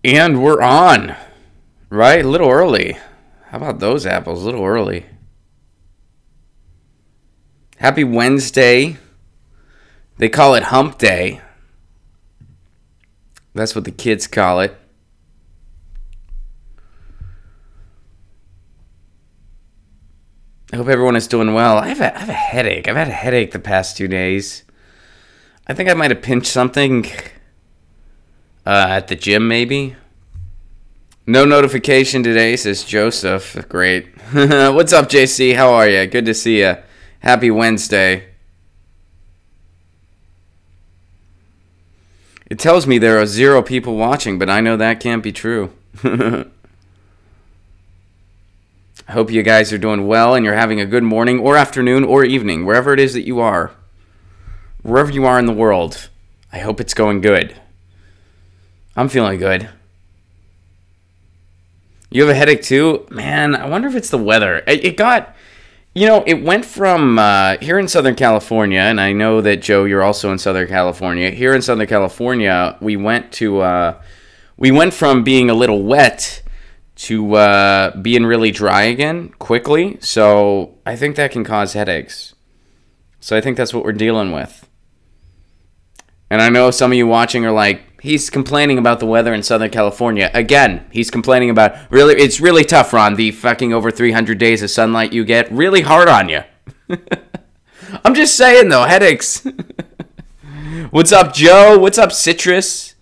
And we're on, right? A little early. How about those apples? A little early. Happy Wednesday. They call it Hump Day. That's what the kids call it. I hope everyone is doing well. I have a headache. I've had a headache the past 2 days. I think I might have pinched something at the gym, maybe. No notification today, says Joseph. Great. What's up, JC? How are you? Good to see you. Happy Wednesday. It tells me there are 0 people watching, but I know that can't be true. I hope you guys are doing well and you're having a good morning or afternoon or evening, wherever it is that you are. Wherever you are in the world, I hope it's going good. I'm feeling good. You have a headache too? Man, I wonder if it's the weather. It went from here in Southern California, and I know that, Joe, you're also in Southern California. Here in Southern California, we went from being a little wet to being really dry again quickly. So I think that can cause headaches. So I think that's what we're dealing with. And I know some of you watching are like, he's complaining about the weather in Southern California. Again, he's complaining about, it's really tough, Ron, the fucking over 300 days of sunlight you get. Really hard on you. I'm just saying, though, headaches. What's up, Joe? What's up, Citrus?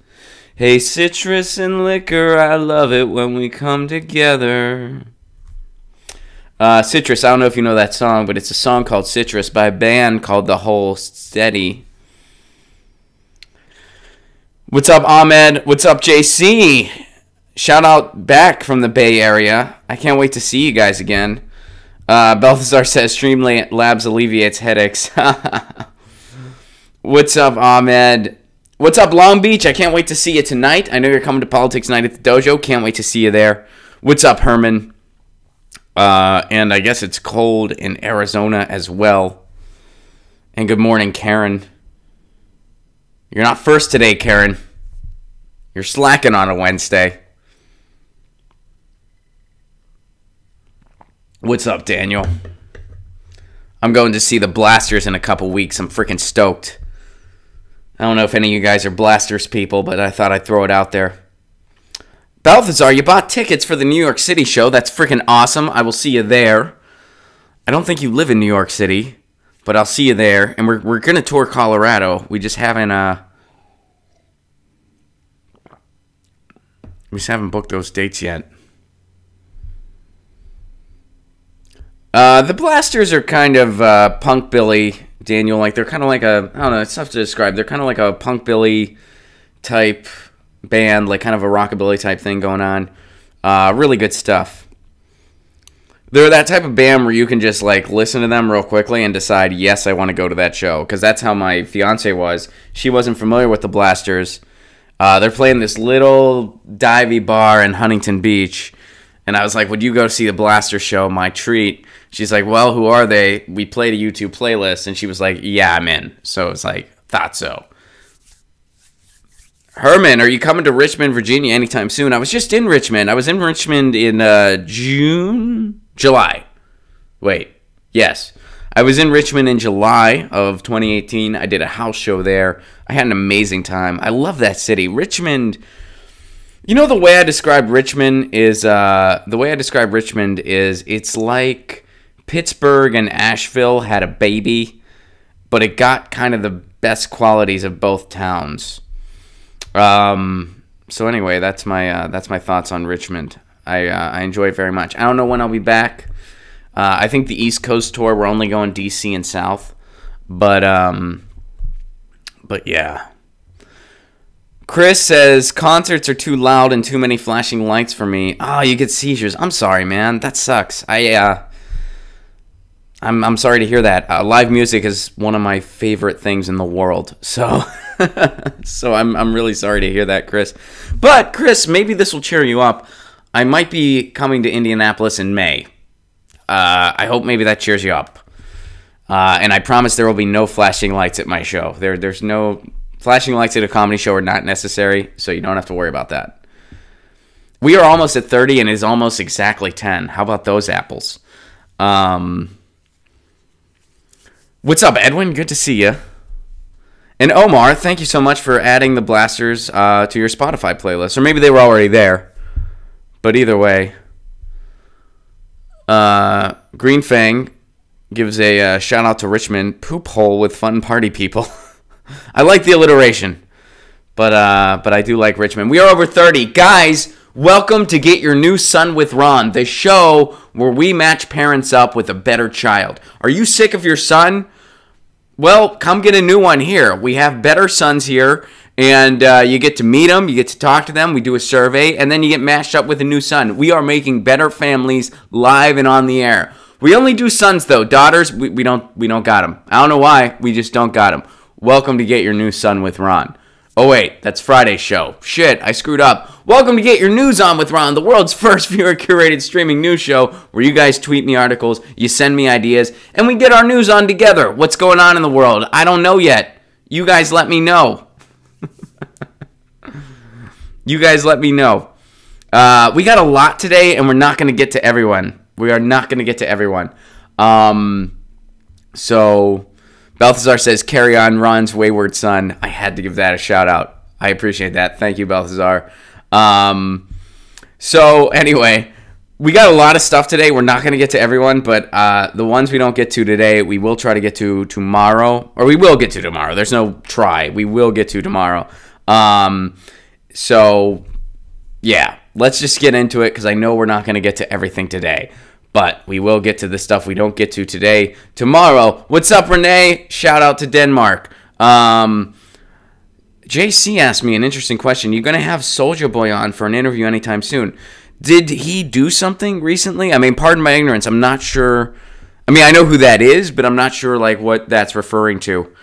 Hey, citrus and liquor, I love it when we come together. Citrus, I don't know if you know that song, but it's a song called Citrus by a band called The Whole Steady. What's up, Ahmed? What's up, JC? Shout out back from the Bay Area. I can't wait to see you guys again. Balthazar says Streamlabs alleviates headaches. What's up, Ahmed? What's up, Long Beach? I can't wait to see you tonight. I know you're coming to Politics Night at the Dojo. Can't wait to see you there. What's up, Herman? And I guess it's cold in Arizona as well. And good morning, Karen. You're not first today, Karen. You're slacking on a Wednesday. What's up, Daniel? I'm going to see the Blasters in a couple weeks. I'm freaking stoked. I don't know if any of you guys are Blasters people, but I thought I'd throw it out there. Balthazar, you bought tickets for the New York City show. That's freaking awesome. I will see you there. I don't think you live in New York City, but I'll see you there. And we're going to tour Colorado. We just haven't booked those dates yet. The Blasters are kind of punk Billy, Daniel. Like, they're kind of like I don't know, it's tough to describe. They're kind of like a punk Billy type band, like kind of a rockabilly type thing going on. Really good stuff. They're that type of band where you can just like listen to them real quickly and decide, yes, I want to go to that show. Because that's how my fiance was. She wasn't familiar with the Blasters. They're playing this little divey bar in Huntington Beach. And I was like, would you go see the Blaster show? My treat. She's like, well, who are they? We played a YouTube playlist. And she was like, yeah, I'm in. So it's like, thought so. Herman, are you coming to Richmond, Virginia anytime soon? I was just in Richmond. I was in Richmond in July. Wait, yes. I was in Richmond in July of 2018. I did a house show there. I had an amazing time. I love that city. Richmond, you know, the way I describe Richmond is it's like Pittsburgh and Asheville had a baby, but it got kind of the best qualities of both towns. So anyway, that's my thoughts on Richmond. I enjoy it very much. I don't know when I'll be back. I think the East Coast tour, we're only going DC and South, but yeah. Chris says concerts are too loud and too many flashing lights for me. Oh, you get seizures. I'm sorry, man. That sucks. I'm sorry to hear that. Live music is one of my favorite things in the world. So I'm really sorry to hear that, Chris. But Chris, maybe this will cheer you up. I might be coming to Indianapolis in May. I hope maybe that cheers you up. And I promise there will be no flashing lights at my show. There's no flashing lights at a comedy show are not necessary, so you don't have to worry about that. We are almost at 30 and it is almost exactly 10. How about those apples? What's up, Edwin? Good to see you. And Omar, thank you so much for adding the blasters to your Spotify playlist. Or maybe they were already there. But either way. Green Fang gives a shout out to Richmond. Poop hole with fun party people. I like the alliteration. But I do like Richmond. We are over 30. Guys, welcome to Get Your New Son with Ron, the show where we match parents up with a better child. Are you sick of your son? Well, come get a new one here. We have better sons here, and you get to meet them, you get to talk to them, we do a survey, and then you get matched up with a new son. We are making better families live and on the air. We only do sons, though. Daughters, we don't got them. I don't know why, we just don't got them. Welcome to Get Your New Son with Ron. Oh, wait, that's Friday's show. Shit, I screwed up. Welcome to Get Your News On with Ron, the world's first viewer-curated streaming news show where you guys tweet me articles, you send me ideas, and we get our news on together. What's going on in the world? I don't know yet. You guys let me know. You guys let me know. We got a lot today, and we're not going to get to everyone. We are not going to get to everyone. So Balthazar says, carry on Ron's wayward son. I had to give that a shout out. I appreciate that. Thank you, Balthazar. So anyway, we got a lot of stuff today. We're not going to get to everyone, but the ones we don't get to today, we will try to get to tomorrow. Or we will get to tomorrow. There's no try. We will get to tomorrow. So, yeah, let's just get into it because I know we're not going to get to everything today. But we will get to the stuff we don't get to today. Tomorrow, what's up, Renee? Shout out to Denmark. JC asked me an interesting question. You going to have Soulja Boy on for an interview anytime soon? Did he do something recently? I mean, pardon my ignorance. I'm not sure. I mean, I know who that is, but I'm not sure like what that's referring to.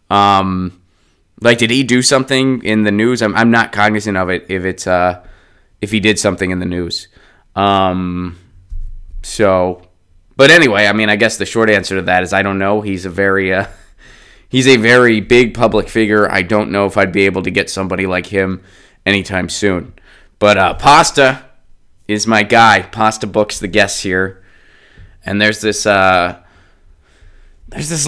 Like, did he do something in the news? I'm not cognizant of it if he did something in the news. So, but anyway, I mean, I guess the short answer to that is I don't know. He's a very big public figure. I don't know if I'd be able to get somebody like him anytime soon. But Pasta is my guy. Pasta books the guests here, and there's this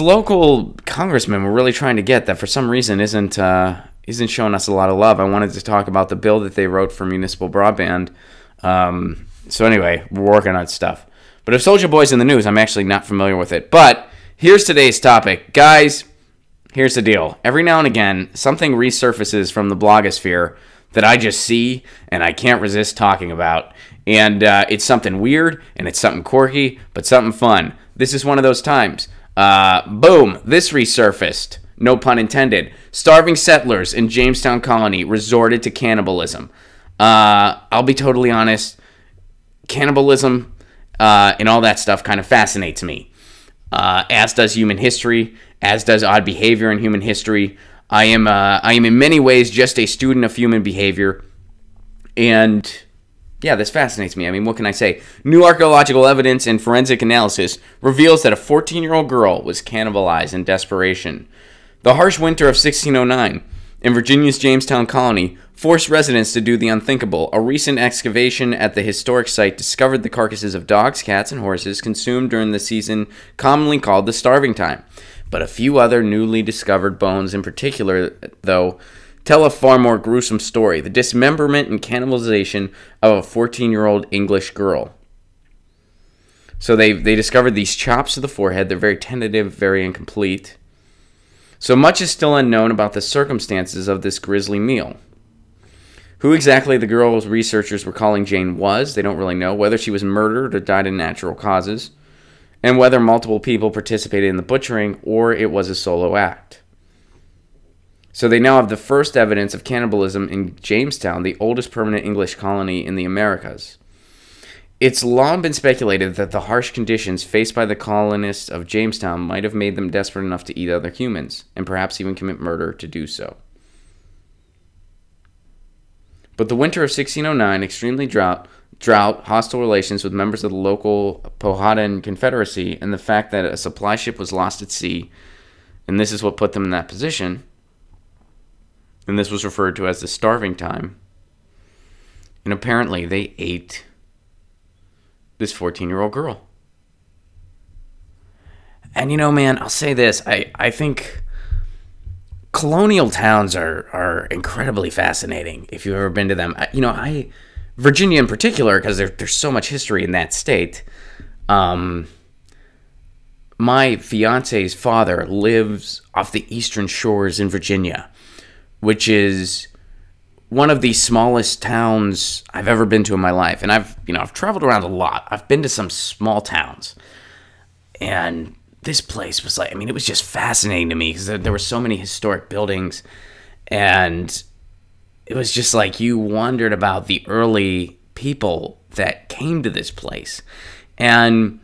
local congressman we're really trying to get that for some reason isn't showing us a lot of love. I wanted to talk about the bill that they wrote for municipal broadband. So anyway, we're working on stuff. But if Soulja Boy's in the news, I'm actually not familiar with it. But here's today's topic. Guys, here's the deal. Every now and again, something resurfaces from the blogosphere that I just see and I can't resist talking about. And it's something weird and it's something quirky, but something fun. This is one of those times. Boom, this resurfaced. No pun intended. Starving settlers in Jamestown Colony resorted to cannibalism. I'll be totally honest. Cannibalism and all that stuff kind of fascinates me. As does human history, as does odd behavior in human history. I am in many ways just a student of human behavior. And yeah, this fascinates me. I mean, what can I say? New archaeological evidence and forensic analysis reveals that a 14-year-old girl was cannibalized in desperation. The harsh winter of 1609 in Virginia's Jamestown Colony forced residents to do the unthinkable. A recent excavation at the historic site discovered the carcasses of dogs, cats, and horses consumed during the season commonly called the starving time. But a few other newly discovered bones in particular, though, tell a far more gruesome story: the dismemberment and cannibalization of a 14-year-old English girl. So they discovered these chops to the forehead. They're very tentative, very incomplete. So much is still unknown about the circumstances of this grisly meal. Who exactly the girl's researchers were calling Jane was, they don't really know. Whether she was murdered or died in natural causes, and whether multiple people participated in the butchering or it was a solo act. So they now have the first evidence of cannibalism in Jamestown, the oldest permanent English colony in the Americas. It's long been speculated that the harsh conditions faced by the colonists of Jamestown might have made them desperate enough to eat other humans, and perhaps even commit murder to do so. But the winter of 1609, extremely drought, hostile relations with members of the local Powhatan Confederacy, and the fact that a supply ship was lost at sea, and this is what put them in that position, and this was referred to as the starving time, And apparently they ate this 14-year-old girl. And, you know, man, I'll say this. I think colonial towns are incredibly fascinating if you've ever been to them. Virginia in particular, because there's so much history in that state. My fiance's father lives off the eastern shores in Virginia, which is one of the smallest towns I've ever been to in my life. And I've traveled around a lot. I've been to some small towns. And this place was like, I mean, it was just fascinating to me because there were so many historic buildings. And it was just like you wondered about the early people that came to this place. And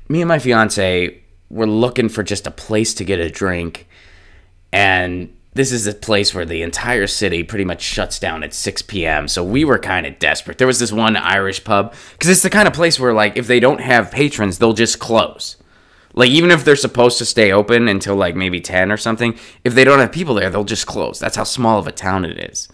me and my fiance were looking for just a place to get a drink. And this is a place where the entire city pretty much shuts down at 6 p.m. So we were kind of desperate. There was this one Irish pub, because it's the kind of place where, like, if they don't have patrons, they'll just close. Like, even if they're supposed to stay open until, like, maybe 10 or something, if they don't have people there, they'll just close. That's how small of a town it is.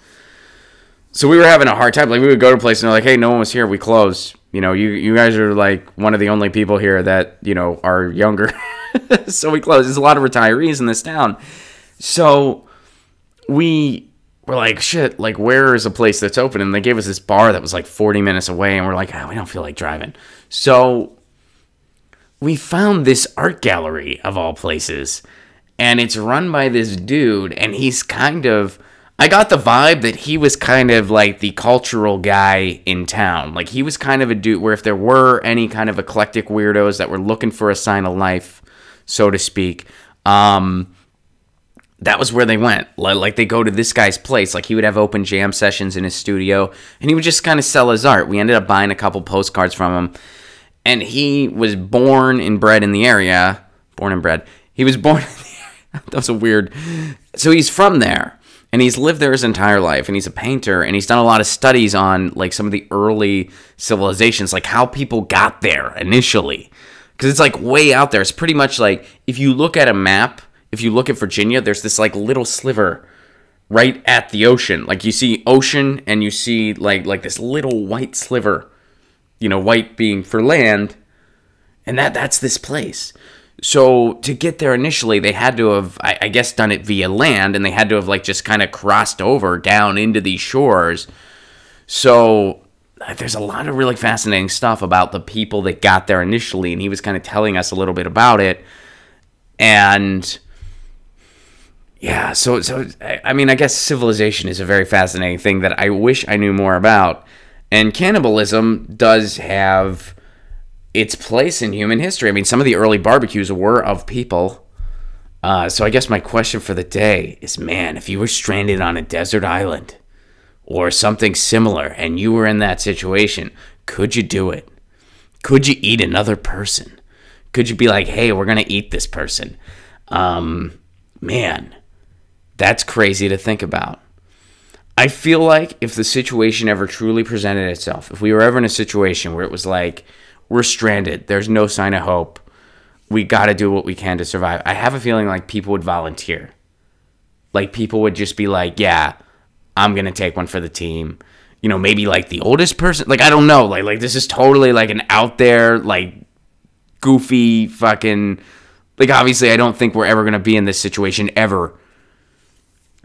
So we were having a hard time. Like, we would go to a place and they're like, hey, no one was here. We closed. You know, you guys are, like, one of the only people here that, you know, are younger. So we closed. There's a lot of retirees in this town. So we were like, shit, like, where is a place that's open? And they gave us this bar that was like 40 minutes away. And we're like, we don't feel like driving. So we found this art gallery of all places. And it's run by this dude. And he's kind of, I got the vibe that he was kind of like the cultural guy in town. Like, he was kind of a dude where if there were any kind of eclectic weirdos that were looking for a sign of life, so to speak, that was where they went. Like, they go to this guy's place. Like, he would have open jam sessions in his studio, and he would just kind of sell his art. We ended up buying a couple postcards from him, and he was born and bred in the area. Born and bred. He was born in the area. That was a weird... So he's from there, and he's lived there his entire life, and he's a painter, and he's done a lot of studies on, like, some of the early civilizations, like how people got there initially. Because it's, like, way out there. It's pretty much like, if you look at a map... If you look at Virginia, there's this, like, little sliver right at the ocean. Like, you see ocean, and you see, like this little white sliver. You know, white being for land. And that's this place. So, to get there initially, they had to have, I guess, done it via land. And they had to have, like, just kind of crossed over down into these shores. So, there's a lot of really fascinating stuff about the people that got there initially. And he was kind of telling us a little bit about it. And... yeah, so I mean, I guess civilization is a very fascinating thing that I wish I knew more about. And cannibalism does have its place in human history. I mean, some of the early barbecues were of people. So I guess my question for the day is, man, if you were stranded on a desert island or something similar and you were in that situation, could you do it? Could you eat another person? Could you be like, hey, we're going to eat this person? Man. That's crazy to think about. I feel like if the situation ever truly presented itself, if we were ever in a situation where it was like, we're stranded, there's no sign of hope, we got to do what we can to survive, I have a feeling like people would volunteer. Like, people would just be like, yeah, I'm going to take one for the team. You know, maybe like the oldest person. Like, I don't know. Like this is totally like an out there, like, goofy fucking... Like, obviously, I don't think we're ever going to be in this situation ever.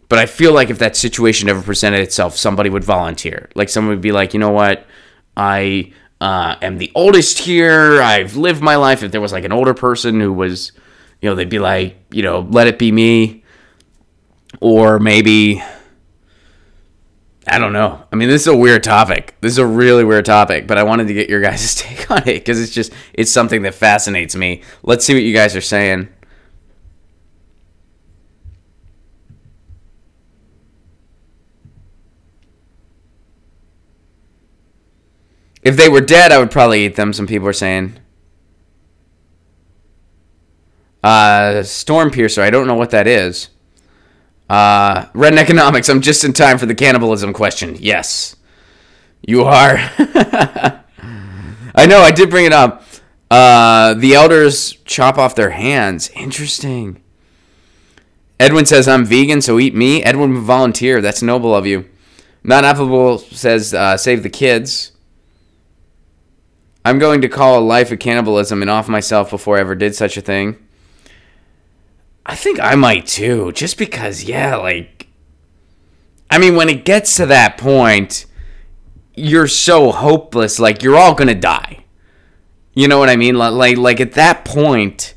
But I feel like if that situation ever presented itself, somebody would volunteer. Like, someone would be like, you know what? I am the oldest here. I've lived my life. If there was, like, an older person who was, you know, they'd be like, you know, let it be me. Or maybe, I don't know. I mean, this is a weird topic. This is a really weird topic. But I wanted to get your guys' take on it because it's something that fascinates me. Let's see what you guys are saying. If they were dead, I would probably eat them, some people are saying. Storm Piercer, I don't know what that is. Red Economics, I'm just in time for the cannibalism question. Yes, you are. I know, I did bring it up. The elders chop off their hands. Interesting. Edwin says, I'm vegan, so eat me. Edwin would volunteer. That's noble of you. Not applicable says save the kids. I'm going to call a life of cannibalism and off myself before I ever did such a thing. I think I might too, just because, yeah, like, I mean, when it gets to that point, you're so hopeless, like, you're all gonna die. You know what I mean? Like at that point,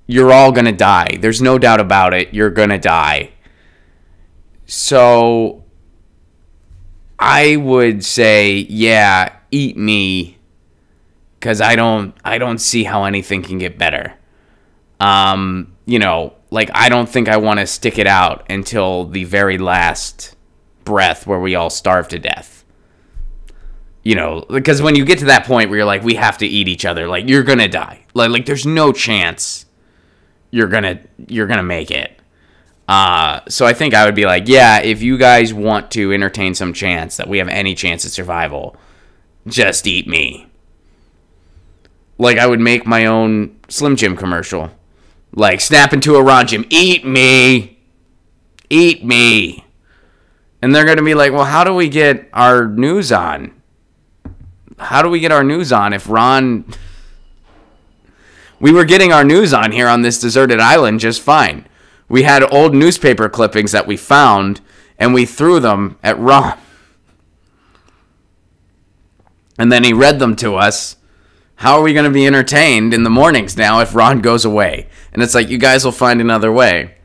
you're all gonna die. There's no doubt about it. You're gonna die. So I would say, yeah, eat me, because I don't see how anything can get better. You know, like, I don't think I want to stick it out until the very last breath where we all starve to death. You know, because when you get to that point where you're like, we have to eat each other, like, you're gonna die. Like there's no chance you're gonna make it. So I think I would be like, yeah, if you guys want to entertain some chance that we have any chance of survival, just eat me. Like, I would make my own Slim Jim commercial. Like, snap into a Ron Jim, eat me. Eat me. And they're going to be like, well, how do we get our news on? How do we get our news on if Ron... We were getting our news on here on this deserted island just fine. We had old newspaper clippings that we found, and we threw them at Ron. And then he read them to us. How are we going to be entertained in the mornings now if Ron goes away? And it's like, you guys will find another way.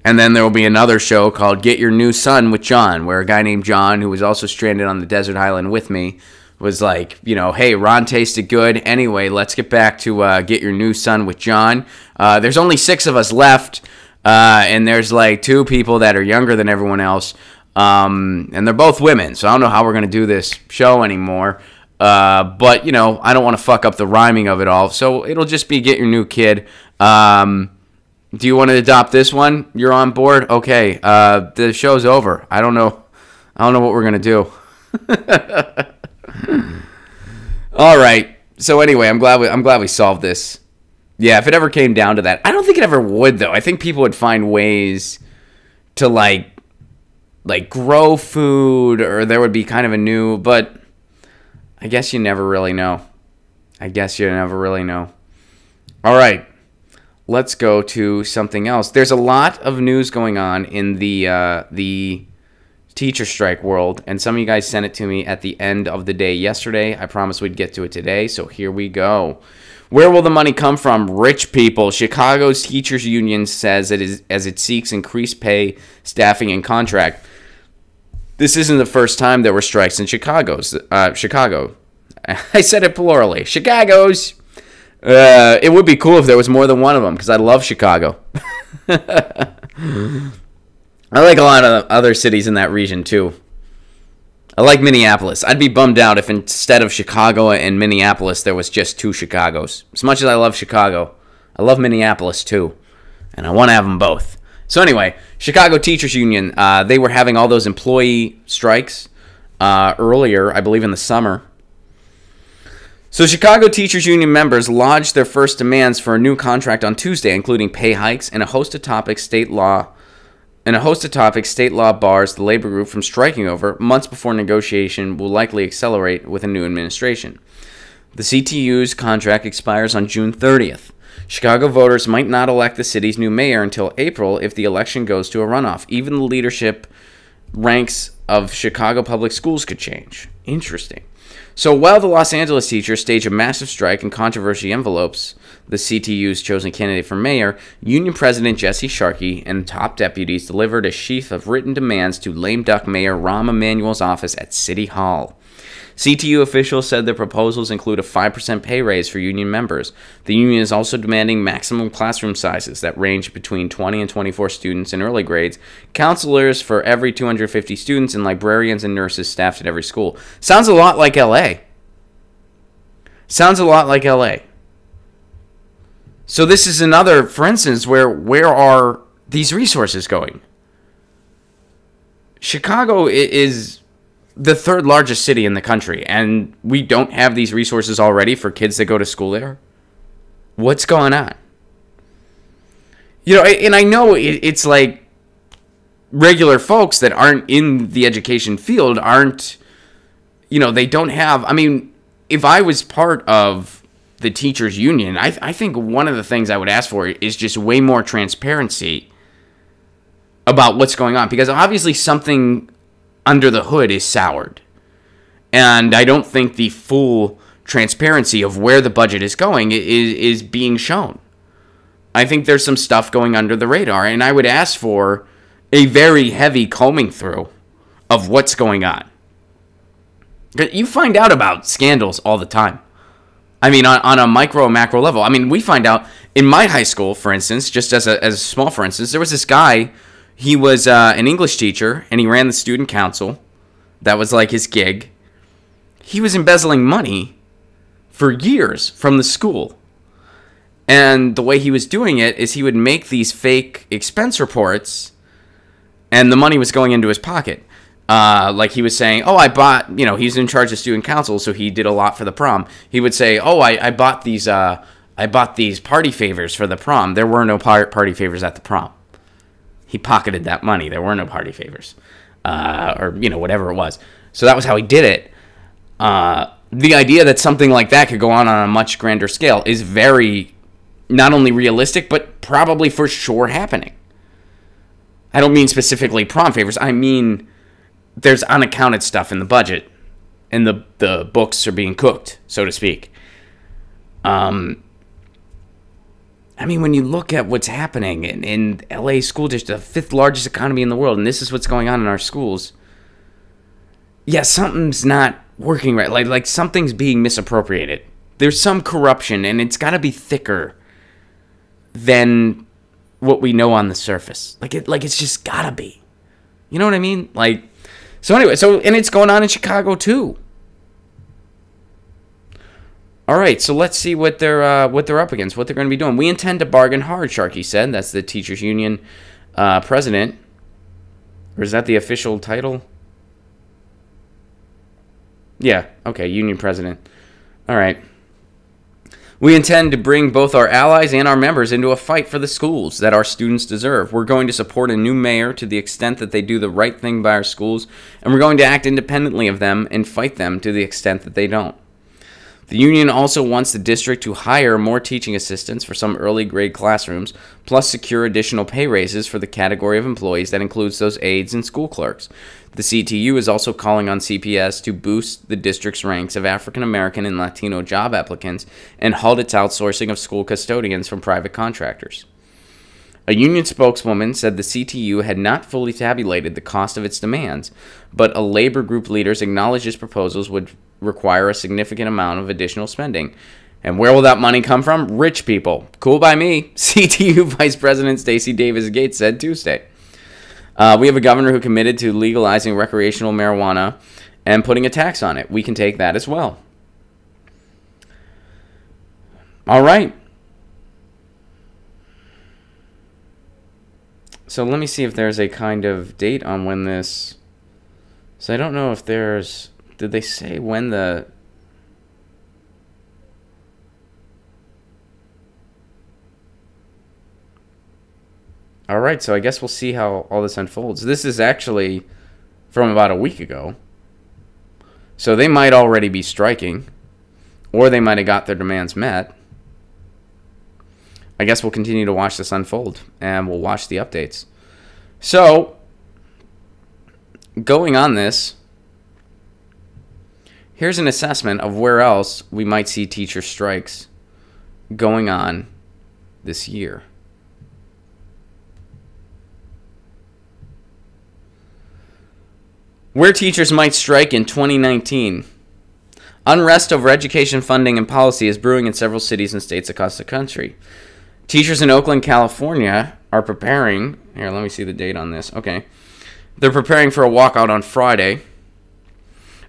And then there will be another show called Get Your New Son with John, where a guy named John, who was also stranded on the desert island with me, was like, you know, hey, Ron tasted good. Anyway, let's get back to Get Your New Son with John. There's only 6 of us left, and there's like 2 people that are younger than everyone else, and they're both women, so I don't know how we're going to do this show anymore. But, you know, I don't want to fuck up the rhyming of it all, so it'll just be Get Your New Kid. Do you want to adopt this one? You're on board? Okay, the show's over. I don't know what we're going to do. All right. So anyway, I'm glad we solved this. Yeah, if it ever came down to that. I don't think it ever would, though. I think people would find ways to, like grow food, or there would be kind of a new, but I guess you never really know. All right. Let's go to something else. There's a lot of news going on in the teacher strike world, and some of you guys sent it to me at the end of the day yesterday. I promised we'd get to it today, so here we go. Where will the money come from? Rich people. Chicago's teachers union says it is as it seeks increased pay, staffing, and contract. This isn't the first time there were strikes in Chicago. I said it plurally. Chicago's. It would be cool if there was more than one of them, because I love Chicago. I like a lot of other cities in that region, too. I like Minneapolis. I'd be bummed out if instead of Chicago and Minneapolis, there was just 2 Chicagos. As much as I love Chicago, I love Minneapolis, too. And I want to have them both. So anyway, Chicago Teachers Union, they were having all those employee strikes earlier, I believe in the summer. So Chicago Teachers Union members lodged their first demands for a new contract on Tuesday, including pay hikes and a host of topics state law bars the labor group from striking over months before negotiation will likely accelerate with a new administration. The CTU's contract expires on June 30th. Chicago voters might not elect the city's new mayor until April if the election goes to a runoff. Even the leadership ranks of Chicago public schools could change. Interesting. So while the Los Angeles teachers stage a massive strike and controversy envelopes the CTU's chosen candidate for mayor, Union President Jesse Sharkey and top deputies delivered a sheaf of written demands to lame duck Mayor Rahm Emanuel's office at City Hall. CTU officials said the proposals include a 5% pay raise for union members. The union is also demanding maximum classroom sizes that range between 20 and 24 students in early grades, counselors for every 250 students, and librarians and nurses staffed at every school. Sounds a lot like LA. So this is another, for instance, where are these resources going? Chicago is the 3rd largest city in the country, and we don't have these resources already for kids that go to school there. What's going on? You know, and I know it's like regular folks that aren't in the education field aren't, they don't have, I mean, if I was part of the teachers union, I think one of the things I would ask for is just way more transparency about what's going on, because obviously something under the hood is soured. And I don't think the full transparency of where the budget is going is being shown. I think there's some stuff going under the radar, and I would ask for a very heavy combing through of what's going on. You find out about scandals all the time. I mean, on a micro, macro level. I mean, we find out in my high school, for instance, just as a small for instance, there was this guy. He was an English teacher, and he ran the student council. That was like his gig. He was embezzling money for years from the school. And the way he was doing it is he would make these fake expense reports, and the money was going into his pocket. Like he was saying, I bought, he's in charge of student council, so he did a lot for the prom. He would say, I bought these party favors for the prom. There were no party favors at the prom. He pocketed that money. There were no party favors, or whatever it was. So that was how he did it. The idea that something like that could go on a much grander scale is very not only realistic, but probably for sure happening. I don't mean specifically prom favors. I mean there's unaccounted stuff in the budget, and the books are being cooked, so to speak. I mean, when you look at what's happening in LA school district, the 5th largest economy in the world, and this is what's going on in our schools, yeah, something's not working right. Like something's being misappropriated. There's some corruption, and it's got to be thicker than what we know on the surface. Like it's just gotta be. You know what I mean? So anyway, and it's going on in Chicago too. All right, so let's see what they're up against, what they're going to be doing. We intend to bargain hard, Sharkey said. That's the teachers union president. Or is that the official title? Yeah, okay, union president. All right. We intend to bring both our allies and our members into a fight for the schools that our students deserve. We're going to support a new mayor to the extent that they do the right thing by our schools, and we're going to act independently of them and fight them to the extent that they don't. The union also wants the district to hire more teaching assistants for some early grade classrooms, plus secure additional pay raises for the category of employees that includes those aides and school clerks. The CTU is also calling on CPS to boost the district's ranks of African American and Latino job applicants and halt its outsourcing of school custodians from private contractors. A union spokeswoman said the CTU had not fully tabulated the cost of its demands, but a labor group leaders acknowledged its proposals would require a significant amount of additional spending. And where will that money come from? Rich people. Cool by me, CTU Vice President Stacey Davis Gates said Tuesday. We have a governor who committed to legalizing recreational marijuana and putting a tax on it. We can take that as well. All right. So let me see if there's a kind of date on when this... So I don't know if there's... Did they say when the... All right, so I guess we'll see how all this unfolds. This is actually from about a week ago. So they might already be striking, or they might have got their demands met. I guess we'll continue to watch this unfold, and we'll watch the updates. So, going on this, here's an assessment of where else we might see teacher strikes going on this year. Where teachers might strike in 2019. Unrest over education funding and policy is brewing in several cities and states across the country. Teachers in Oakland, California are preparing... Here, let me see the date on this. Okay. They're preparing for a walkout on Friday.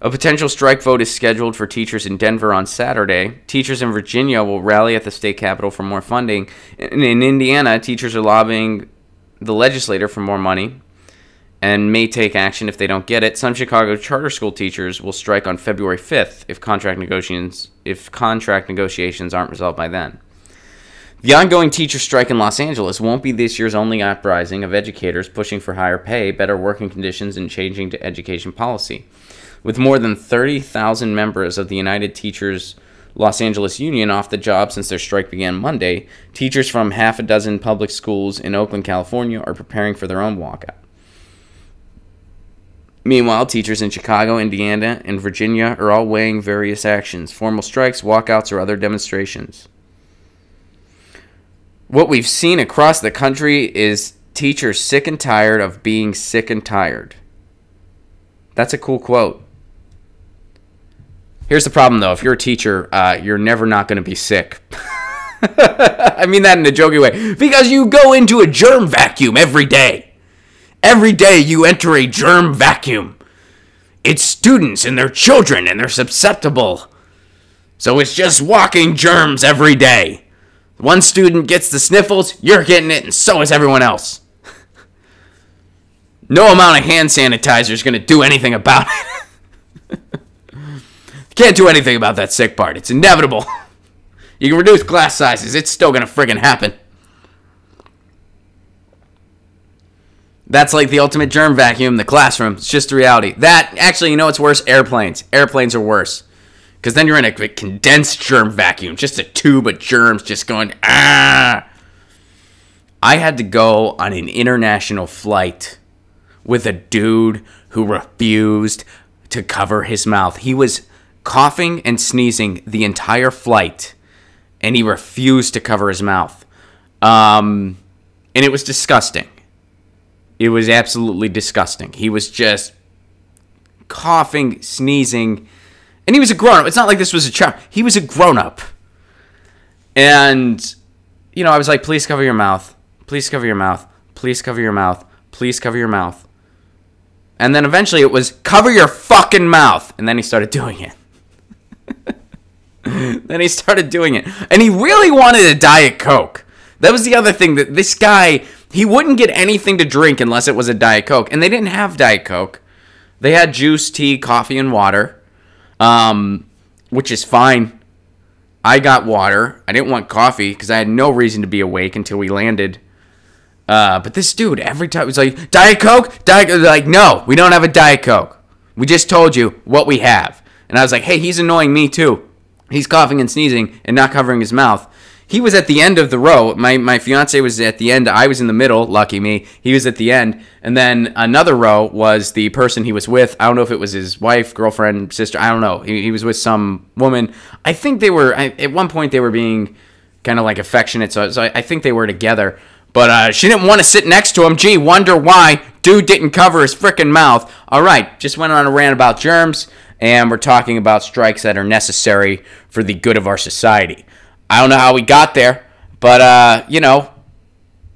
A potential strike vote is scheduled for teachers in Denver on Saturday. Teachers in Virginia will rally at the state capitol for more funding. In Indiana, teachers are lobbying the legislator for more money and may take action if they don't get it. Some Chicago charter school teachers will strike on February 5th if contract negotiations aren't resolved by then. The ongoing teacher strike in Los Angeles won't be this year's only uprising of educators pushing for higher pay, better working conditions, and changing to education policy. With more than 30,000 members of the United Teachers Los Angeles Union off the job since their strike began Monday, teachers from half a dozen public schools in Oakland, California are preparing for their own walkout. Meanwhile, teachers in Chicago, Indiana, and Virginia are all weighing various actions: formal strikes, walkouts, or other demonstrations. What we've seen across the country is teachers sick and tired of being sick and tired. That's a cool quote. Here's the problem, though. If you're a teacher, you're never not going to be sick. I mean that in a jokey way. Because you go into a germ vacuum every day. Every day you enter a germ vacuum. It's students and their children, and they're susceptible. So it's just walking germs every day. One student gets the sniffles, you're getting it, and so is everyone else. No amount of hand sanitizer is going to do anything about it. Can't do anything about that sick part. It's inevitable. You can reduce class sizes. It's still going to friggin' happen. That's like the ultimate germ vacuum, the classroom. It's just the reality. That, actually, you know what's worse? Airplanes. Airplanes are worse. Because then you're in a condensed germ vacuum. Just a tube of germs just going, ah. I had to go on an international flight with a dude who refused to cover his mouth. He was coughing and sneezing the entire flight, and he refused to cover his mouth. And it was disgusting. It was absolutely disgusting. He was just coughing, sneezing, and he was a grown-up. It's not like this was a child. He was a grown-up. And, you know, I was like, please cover your mouth. Please cover your mouth. Please cover your mouth. Please cover your mouth. And then eventually it was, cover your fucking mouth. And then he started doing it. Then he started doing it. And he really wanted a Diet Coke. That was the other thing, that this guy, he wouldn't get anything to drink unless it was a Diet Coke. And they didn't have Diet Coke. They had juice, tea, coffee, and water, which is fine. I got water. I didn't want coffee because I had no reason to be awake until we landed. But this dude, every time, was like, Diet Coke? Diet Coke? Like, no, we don't have a Diet Coke. We just told you what we have. And I was like, hey, he's annoying me too. He's coughing and sneezing and not covering his mouth. He was at the end of the row. My fiance was at the end. I was in the middle. Lucky me. He was at the end. And then another row was the person he was with. I don't know if it was his wife, girlfriend, sister. I don't know. He was with some woman. I think they were, at one point they were being kind of like affectionate. So I think they were together. But she didn't want to sit next to him. Gee, wonder why. Dude didn't cover his frickin' mouth. All right, just went on a rant about germs. And we're talking about strikes that are necessary for the good of our society. I don't know how we got there, but, you know,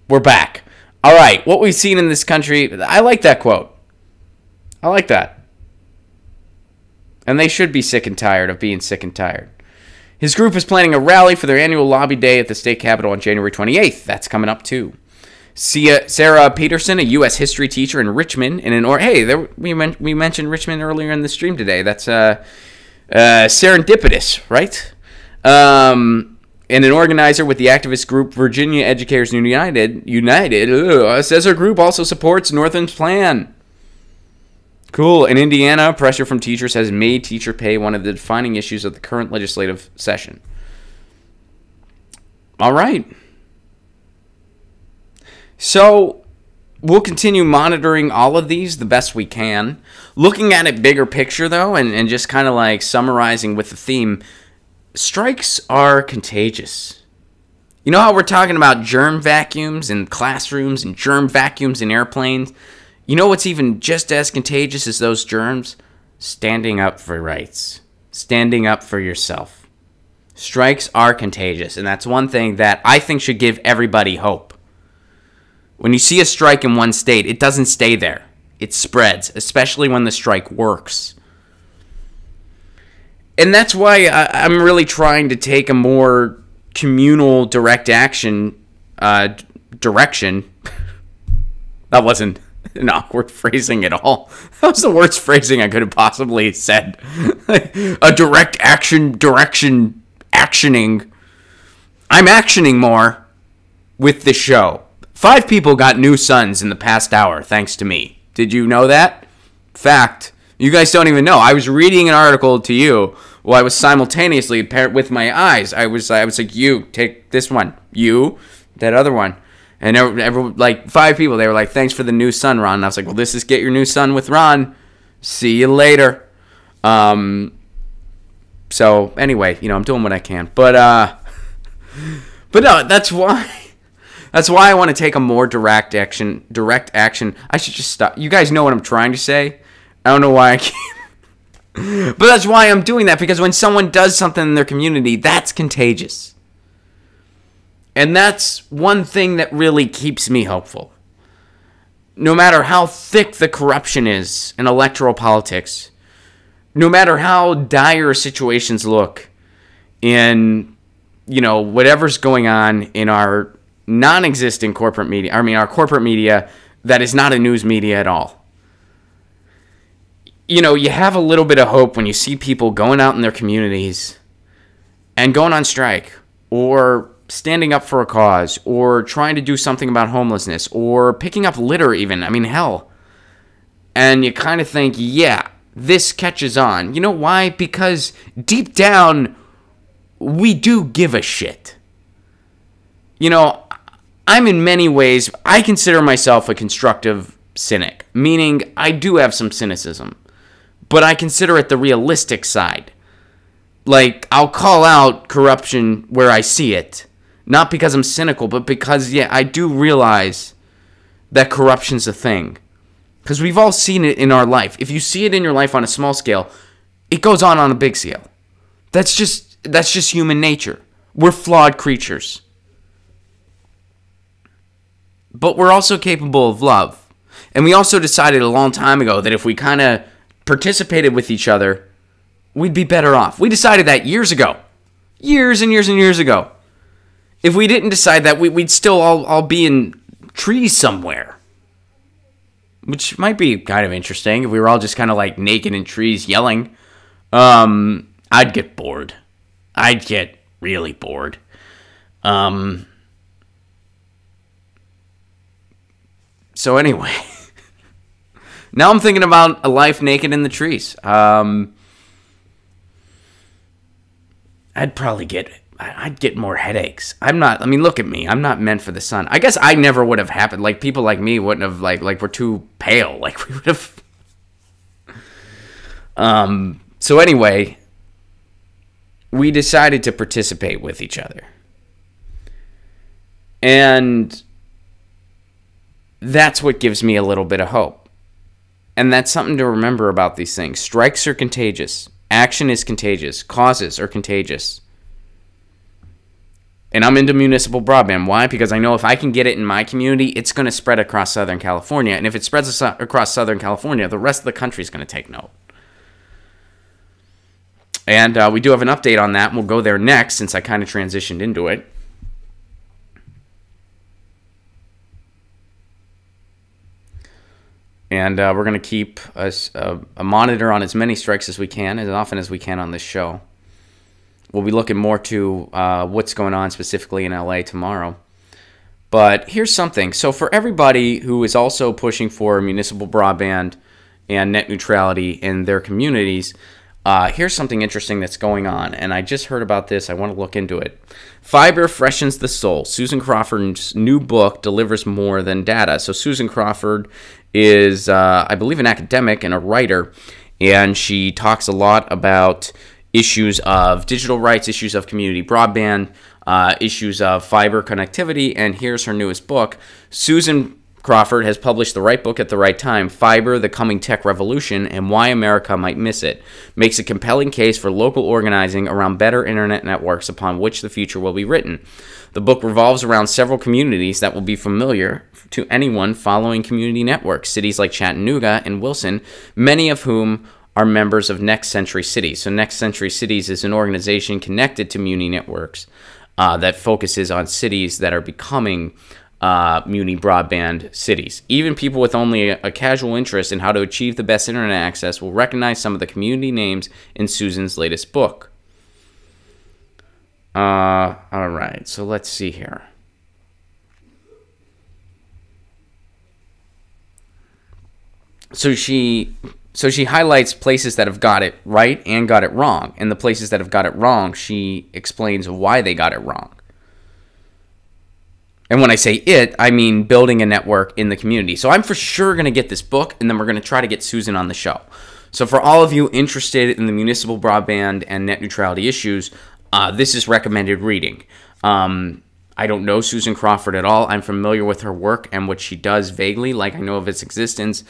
we're back. All right, what we've seen in this country, I like that quote. I like that. And they should be sick and tired of being sick and tired. His group is planning a rally for their annual lobby day at the state capitol on January 28th. That's coming up, too. Sarah Peterson, a U.S. history teacher in Richmond, we mentioned Richmond earlier in the stream today. That's serendipitous, right? And an organizer with the activist group Virginia Educators United says her group also supports Northam's plan. Cool. In Indiana, pressure from teachers has made teacher pay one of the defining issues of the current legislative session. All right. So we'll continue monitoring all of these the best we can. Looking at it bigger picture, though, and just kind of like summarizing with the theme, strikes are contagious. You know how we're talking about germ vacuums in classrooms and germ vacuums in airplanes? You know what's even just as contagious as those germs? Standing up for rights. Standing up for yourself. Strikes are contagious, and that's one thing that I think should give everybody hope. When you see a strike in one state, it doesn't stay there. It spreads, especially when the strike works. And that's why I'm really trying to take a more communal direct action direction. That wasn't an awkward phrasing at all. That was the worst phrasing I could have possibly said. A direct action, direction, actioning. I'm actioning more with the show. 5 people got new sons in the past hour, thanks to me. Did you know that? Fact. You guys don't even know. I was reading an article to you while I was simultaneously with my eyes. I was like, you, take this one. You, that other one. And everyone, like 5 people, they were like, thanks for the new son, Ron. And I was like, well, this is Get Your New Son with Ron. See you later. So anyway, I'm doing what I can. But no, that's why I want to take a more direct action. I should just stop. You guys know what I'm trying to say. I don't know why I can't. But that's why I'm doing that, because when someone does something in their community, that's contagious. And that's one thing that really keeps me hopeful. No matter how thick the corruption is in electoral politics, no matter how dire situations look in, whatever's going on in our non-existent corporate media, our corporate media that is not a news media at all. You have a little bit of hope when you see people going out in their communities and going on strike, or standing up for a cause, or trying to do something about homelessness, or picking up litter even. Hell. And you kind of think, yeah, this catches on. You know why? Because deep down, we do give a shit. I'm in many ways, I consider myself a constructive cynic, meaning I do have some cynicism, but I consider it the realistic side. Like, I'll call out corruption where I see it, not because I'm cynical, but because, I do realize that corruption's a thing. Because we've all seen it in our life. If you see it in your life on a small scale, it goes on a big scale. That's just human nature. We're flawed creatures. But we're also capable of love. And we also decided a long time ago that if we kind of participated with each other, we'd be better off. We decided that years ago. Years and years and years ago. If we didn't decide that, we'd still all be in trees somewhere. Which might be kind of interesting if we were all just kind of like naked in trees yelling. I'd get bored. I'd get really bored. So anyway, now I'm thinking about a life naked in the trees. I'd get more headaches. Look at me. I'm not meant for the sun. I guess I never would have happened. Like, people like me wouldn't have, like we're too pale. Like, we would have. So anyway, we decided to participate with each other. And that's what gives me a little bit of hope. And that's something to remember about these things. Strikes are contagious. Action is contagious. Causes are contagious. And I'm into municipal broadband. Why? Because I know if I can get it in my community, it's going to spread across Southern California. And if it spreads across Southern California, the rest of the country is going to take note. And we do have an update on that. And we'll go there next, since I kind of transitioned into it. And we're going to keep a monitor on as many strikes as we can, as often as we can on this show. We'll be looking more to what's going on specifically in LA tomorrow. But here's something. So for everybody who is also pushing for municipal broadband and net neutrality in their communities, here's something interesting that's going on. And I just heard about this. I want to look into it. Fiber freshens the soul. Susan Crawford's new book delivers more than data. So Susan Crawford is, I believe, an academic and a writer. And she talks a lot about issues of digital rights, issues of community broadband, issues of fiber connectivity, and here's her newest book. Susan Crawford has published the right book at the right time, Fiber, the Coming Tech Revolution, and Why America Might Miss It. Makes a compelling case for local organizing around better internet networks upon which the future will be written. The book revolves around several communities that will be familiar to anyone following community networks, cities like Chattanooga and Wilson, many of whom are members of Next Century Cities. So Next Century Cities is an organization connected to Muni Networks that focuses on cities that are becoming Muni broadband cities. Even people with only a casual interest in how to achieve the best internet access will recognize some of the community names in Susan's latest book. All right, so let's see here. So she highlights places that have got it right and got it wrong. And the places that have got it wrong, she explains why they got it wrong. And when I say it, I mean building a network in the community. So I'm for sure going to get this book, and then we're going to try to get Susan on the show. So for all of you interested in the municipal broadband and net neutrality issues, this is recommended reading. I don't know Susan Crawford at all. I'm familiar with her work and what she does vaguely, like I know of its existence.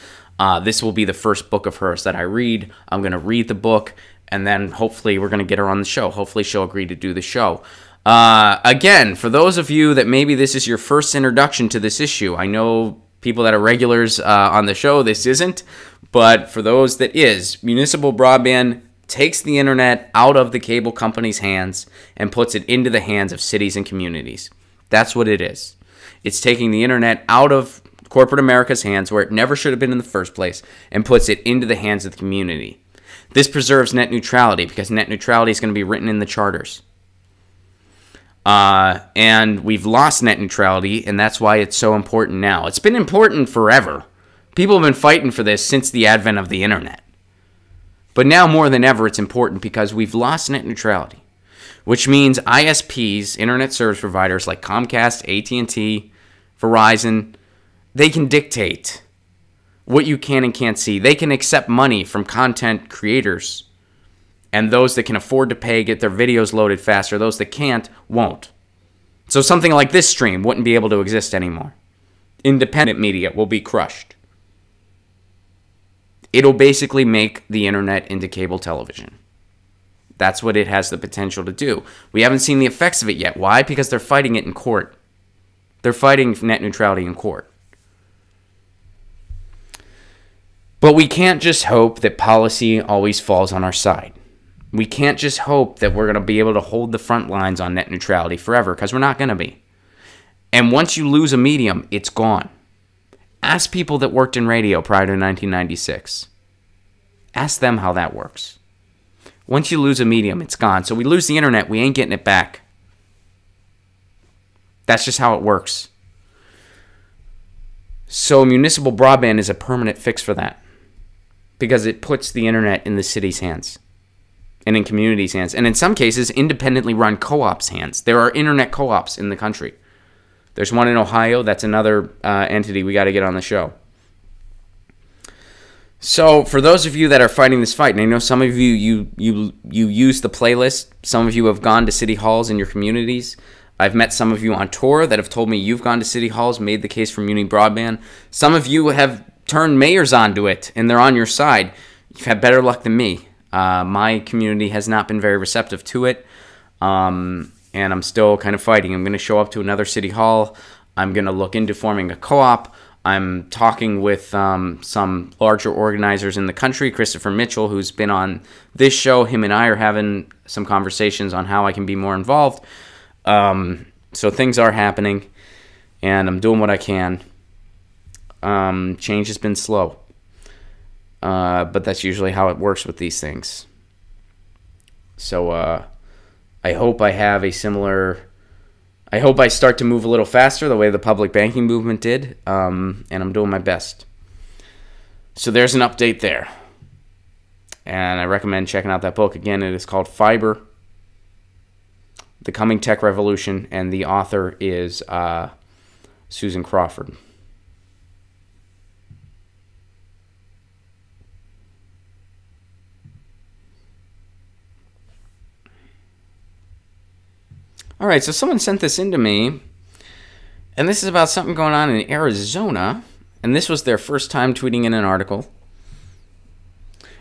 This will be the first book of hers that I read. I'm going to read the book, and then hopefully we're going to get her on the show. Hopefully she'll agree to do the show. Again, for those of you that maybe this is your first introduction to this issue, I know people that are regulars on the show, this isn't. But for those that is, municipal broadband takes the internet out of the cable company's hands and puts it into the hands of cities and communities. That's what it is. It's taking the internet out of corporate America's hands, where it never should have been in the first place, and puts it into the hands of the community. This preserves net neutrality, because net neutrality is going to be written in the charters. And we've lost net neutrality, and that's why it's so important now. It's been important forever. People have been fighting for this since the advent of the internet. But now more than ever, it's important because we've lost net neutrality, which means ISPs, internet service providers like Comcast, AT&T, Verizon, they can dictate what you can and can't see. They can accept money from content creators, and those that can afford to pay get their videos loaded faster. Those that can't won't. So something like this stream wouldn't be able to exist anymore. Independent media will be crushed. It'll basically make the internet into cable television. That's what it has the potential to do. We haven't seen the effects of it yet. Why? Because they're fighting it in court. They're fighting net neutrality in court. But we can't just hope that policy always falls on our side. We can't just hope that we're going to be able to hold the front lines on net neutrality forever, because we're not going to be. And once you lose a medium, it's gone. Ask people that worked in radio prior to 1996. Ask them how that works. Once you lose a medium, it's gone. So we lose the internet, we ain't getting it back. That's just how it works. So municipal broadband is a permanent fix for that, because it puts the internet in the city's hands and in communities' hands, and in some cases, independently run co-ops' hands. There are internet co-ops in the country. There's one in Ohio. That's another entity we got to get on the show. So for those of you that are fighting this fight, and I know some of you use the playlist. Some of you have gone to city halls in your communities. I've met some of you on tour that have told me you've gone to city halls, made the case for muni broadband. Some of you have turned mayors onto it, and they're on your side. You've had better luck than me. My community has not been very receptive to it. And I'm still kind of fighting. I'm going to show up to another city hall. I'm going to look into forming a co-op. I'm talking with some larger organizers in the country. Christopher Mitchell, who's been on this show, him and I are having some conversations on how I can be more involved. So things are happening, and I'm doing what I can. Change has been slow, but that's usually how it works with these things. So I hope I have a similar... I hope I start to move a little faster the way the public banking movement did, and I'm doing my best. So there's an update there. And I recommend checking out that book. Again, it is called Fiber, The Coming Tech Revolution, and the author is Susan Crawford. All right, so someone sent this in to me, and this is about something going on in Arizona, and this was their first time tweeting in an article.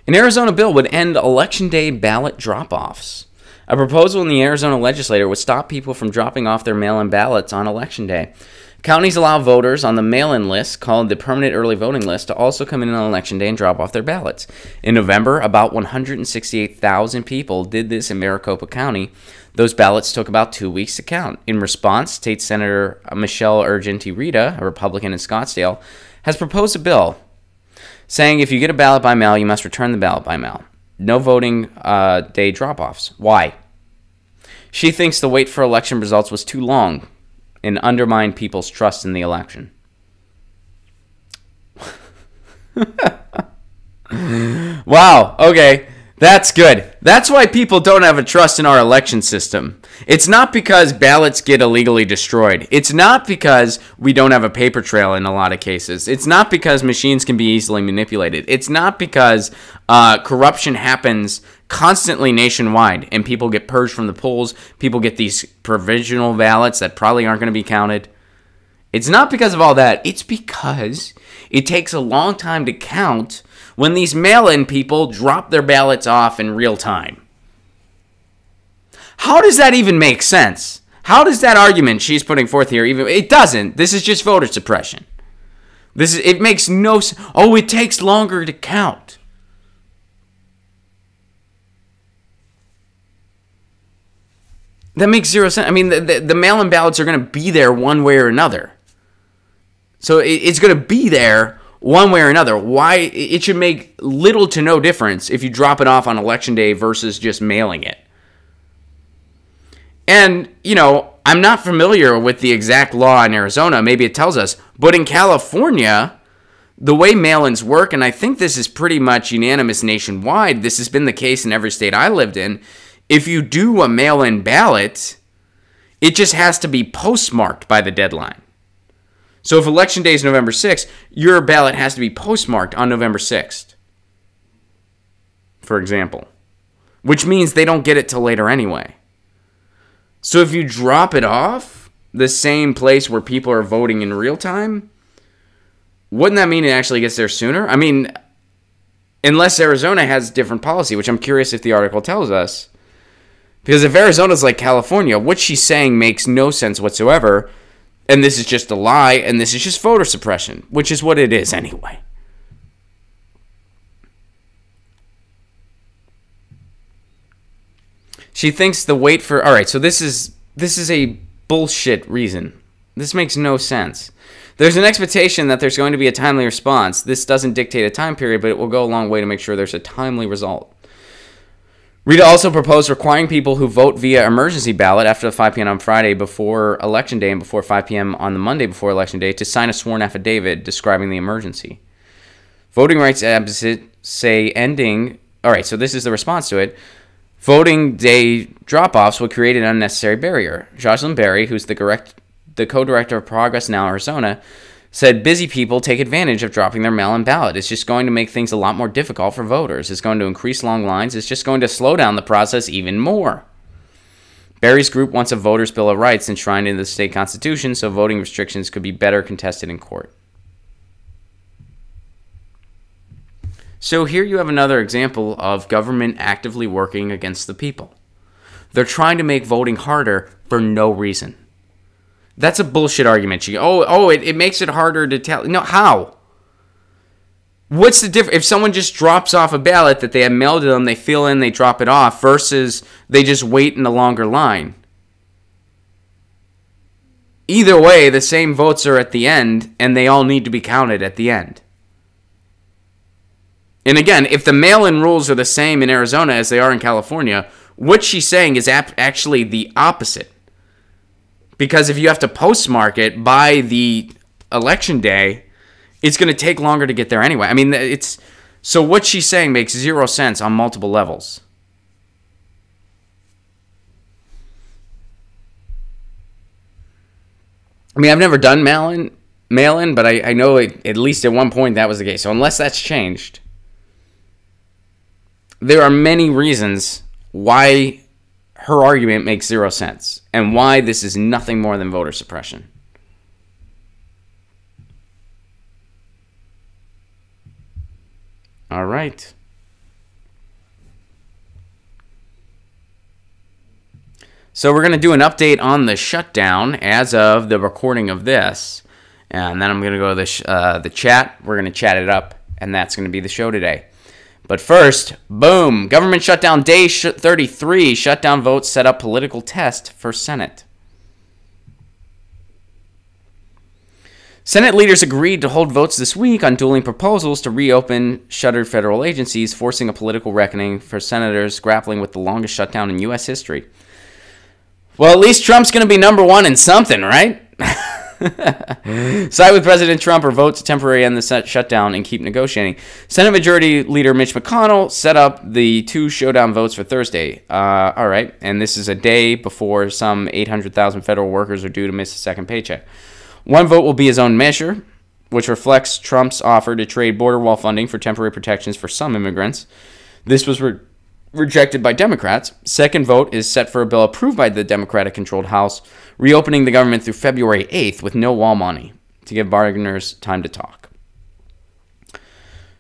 An Arizona bill would end Election Day ballot drop-offs. A proposal in the Arizona legislature would stop people from dropping off their mail-in ballots on Election Day. Counties allow voters on the mail-in list, called the Permanent Early Voting List, to also come in on Election Day and drop off their ballots. In November, about 168,000 people did this in Maricopa County. Those ballots took about 2 weeks to count. In response, State Senator Michelle Argenti-Rita, a Republican in Scottsdale, has proposed a bill saying if you get a ballot by mail, you must return the ballot by mail. No voting day drop-offs. Why? She thinks the wait for election results was too long and undermined people's trust in the election. Wow, okay. That's good. That's why people don't have a trust in our election system. It's not because ballots get illegally destroyed. It's not because we don't have a paper trail in a lot of cases. It's not because machines can be easily manipulated. It's not because corruption happens constantly nationwide and people get purged from the polls. People get these provisional ballots that probably aren't going to be counted. It's not because of all that. It's because it takes a long time to count when these mail-in people drop their ballots off in real time. How does that even make sense? How does that argument she's putting forth here even... It doesn't. This is just voter suppression. It makes no sense. Oh, it takes longer to count. That makes zero sense. I mean, the mail-in ballots are going to be there one way or another. So it's going to be there one way or another. Why? It should make little to no difference if you drop it off on election day versus just mailing it. And, you know, I'm not familiar with the exact law in Arizona. Maybe it tells us. But in California, the way mail-ins work, and I think this is pretty much unanimous nationwide, this has been the case in every state I lived in, if you do a mail-in ballot, it just has to be postmarked by the deadline. So if election day is November 6th, your ballot has to be postmarked on November 6th, for example, which means they don't get it till later anyway. So if you drop it off the same place where people are voting in real time, wouldn't that mean it actually gets there sooner? I mean, unless Arizona has different policy, which I'm curious if the article tells us. Because if Arizona's like California, what she's saying makes no sense whatsoever. And this is just a lie, and this is just voter suppression, which is what it is anyway. She thinks the wait for... All right, so this is a bullshit reason. This makes no sense. There's an expectation that there's going to be a timely response. This doesn't dictate a time period, but it will go a long way to make sure there's a timely result. Rita also proposed requiring people who vote via emergency ballot after 5 p.m. on Friday before Election Day and before 5 p.m. on the Monday before Election Day to sign a sworn affidavit describing the emergency. Voting rights advocates say ending... All right, so this is the response to it. Voting day drop-offs would create an unnecessary barrier. Jocelyn Berry, who's the co-director of Progress Now Arizona, said busy people take advantage of dropping their mail-in ballot. It's just going to make things a lot more difficult for voters. It's going to increase long lines. It's just going to slow down the process even more. Berry's group wants a voters' bill of rights enshrined in the state constitution so voting restrictions could be better contested in court. So here you have another example of government actively working against the people. They're trying to make voting harder for no reason. That's a bullshit argument. It makes it harder to tell. No, how? What's the difference? If someone just drops off a ballot that they have mailed to them, they fill in, they drop it off, versus they just wait in a longer line. Either way, the same votes are at the end, and they all need to be counted at the end. And again, if the mail-in rules are the same in Arizona as they are in California, what she's saying is actually the opposite. Because if you have to postmark it by the election day, it's going to take longer to get there anyway. I mean, so what she's saying makes zero sense on multiple levels. I mean, I've never done mail-in, but I know at least at one point that was the case. So unless that's changed, there are many reasons why her argument makes zero sense and why this is nothing more than voter suppression. All right. So we're going to do an update on the shutdown as of the recording of this. And then I'm going to go to the chat. We're going to chat it up, and that's going to be the show today. But first, boom, government shutdown day 33. Shutdown votes set up political test for Senate. Senate leaders agreed to hold votes this week on dueling proposals to reopen shuttered federal agencies, forcing a political reckoning for senators grappling with the longest shutdown in U.S. history. Well, at least Trump's going to be number one in something, right? Side with President Trump or vote to temporarily end the shutdown and keep negotiating. Senate Majority Leader Mitch McConnell set up the 2 showdown votes for Thursday. All right, and this is a day before some 800,000 federal workers are due to miss a second paycheck. One vote will be his own measure, which reflects Trump's offer to trade border wall funding for temporary protections for some immigrants. This was rejected by Democrats. Second vote is set for a bill approved by the Democratic-controlled House, reopening the government through February 8th with no wall money to give bargainers time to talk.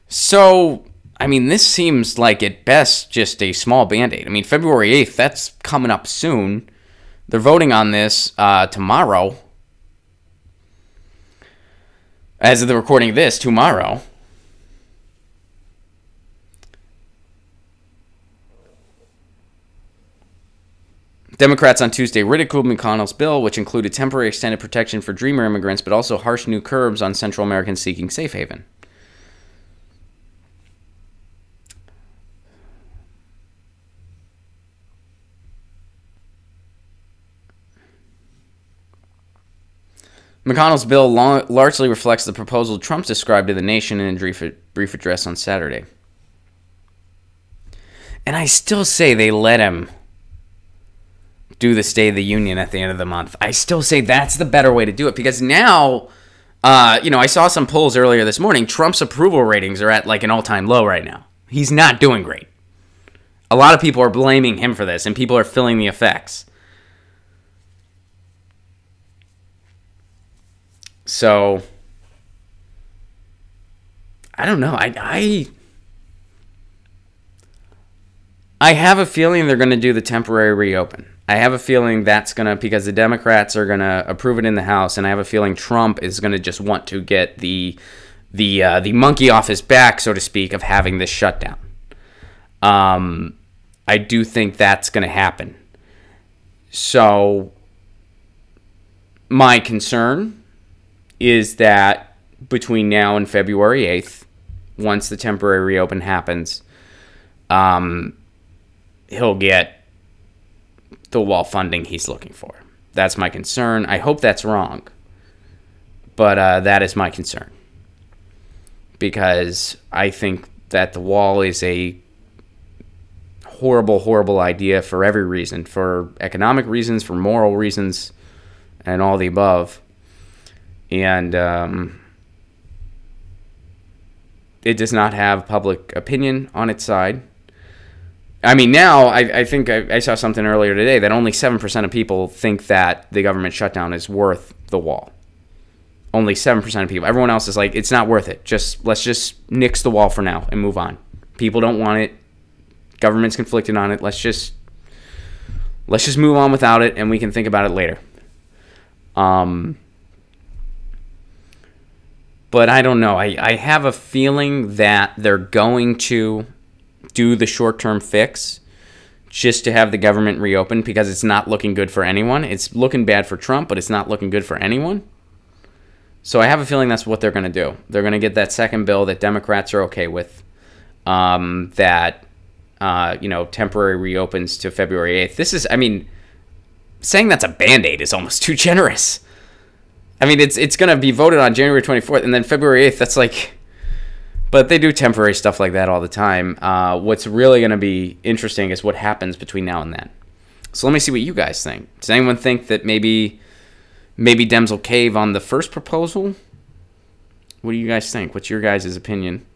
So, I mean, this seems like at best just a small Band-Aid. I mean, February 8th, that's coming up soon. They're voting on this tomorrow. As of the recording of this, tomorrow. Democrats on Tuesday ridiculed McConnell's bill, which included temporary extended protection for Dreamer immigrants, but also harsh new curbs on Central Americans seeking safe haven. McConnell's bill largely reflects the proposal Trump described to the nation in a brief address on Saturday. And I still say they let him do the State of the Union at the end of the month. I still say that's the better way to do it, because now, I saw some polls earlier this morning. Trump's approval ratings are at like an all-time low right now. He's not doing great. A lot of people are blaming him for this, and people are feeling the effects. So, I don't know. I have a feeling they're going to do the temporary reopen. I have a feeling that's going to, because the Democrats are going to approve it in the House, and I have a feeling Trump is going to just want to get the monkey off his back, so to speak, of having this shutdown. I do think that's going to happen. So, my concern is that between now and February 8th, once the temporary reopen happens, he'll get the wall funding he's looking for. That's my concern. I hope that's wrong, but that is my concern, because I think that the wall is a horrible, horrible idea for every reason, for economic reasons, for moral reasons, and all the above. And it does not have public opinion on its side. I mean, now, I think I saw something earlier today that only 7% of people think that the government shutdown is worth the wall. Only 7% of people. Everyone else is like, it's not worth it. Let's just nix the wall for now and move on. People don't want it. Government's conflicted on it. Let's just move on without it, and we can think about it later. But I don't know. I have a feeling that they're going to do the short-term fix just to have the government reopen, because it's not looking good for anyone. It's looking bad for Trump, but it's not looking good for anyone. So I have a feeling that's what they're going to do. They're going to get that second bill that Democrats are okay with, that temporary reopens to February 8th. This is, I mean, saying that's a Band-Aid is almost too generous. I mean, it's going to be voted on January 24th, and then February 8th, that's like... But they do temporary stuff like that all the time. What's really going to be interesting is what happens between now and then. So let me see what you guys think. Does anyone think that maybe Dems will cave on the first proposal? What do you guys think? What's your guys' opinion?